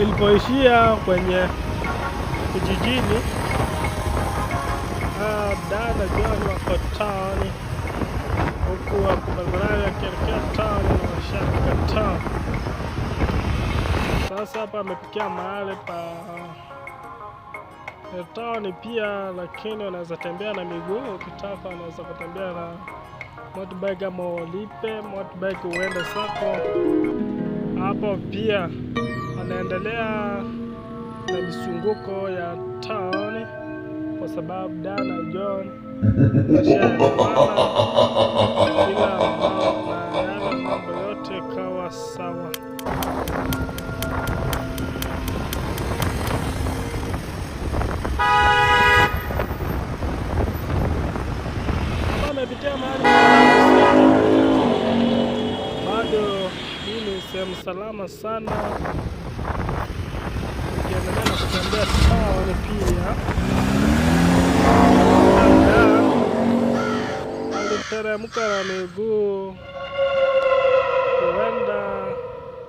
ilipoishia kwenye kijijini. Dan na John wako town, huku wakubaliana akielekea town na washafika town. Sasa hapa amepikia mahali pa town pia, lakini unaweza tembea na miguu. Ukitaka unaweza kutembea na motorbike ama ulipe motorbike uende sako. Hapo pia anaendelea na misunguko ya town kwa sababu Dan na John washaelewana, kila mambo yote kawa sawa. Amepitia mahali bado hii ni sehemu salama sana. Ukiendelea na kutembea town pia aliteremka na miguu kuenda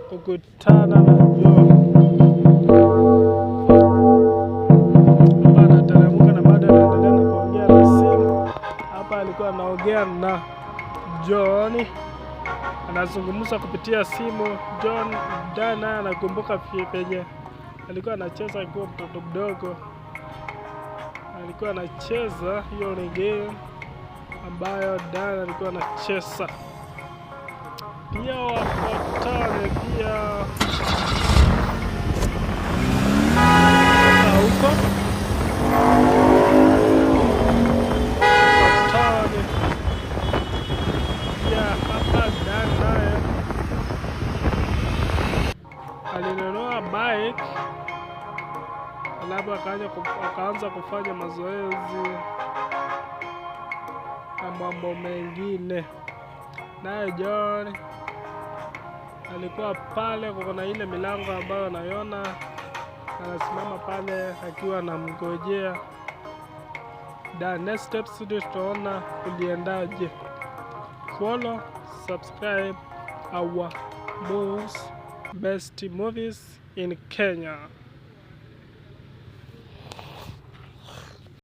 kukutana na John. Hapa anateremka na bado anaendelea na kuongea na simu. Hapa alikuwa anaongea na John, anazungumza kupitia simu. Dan anakumbuka penye alikuwa anacheza akiwa mtoto mdogo. Alikuwa anacheza, hiyo ni game ambayo Dan alikuwa anacheza. Pia wakatane pia huko wakatane pia. Hapa Dan naye alinunua bike, alafu akaanza kufanya mazoezi na mambo mengine. Naye John alikuwa pale, kuna ile milango ambayo anaiona, anasimama pale akiwa anamngojea Dan. Next steps tutaona kuliendaje. Follow, subscribe our most best movies in Kenya.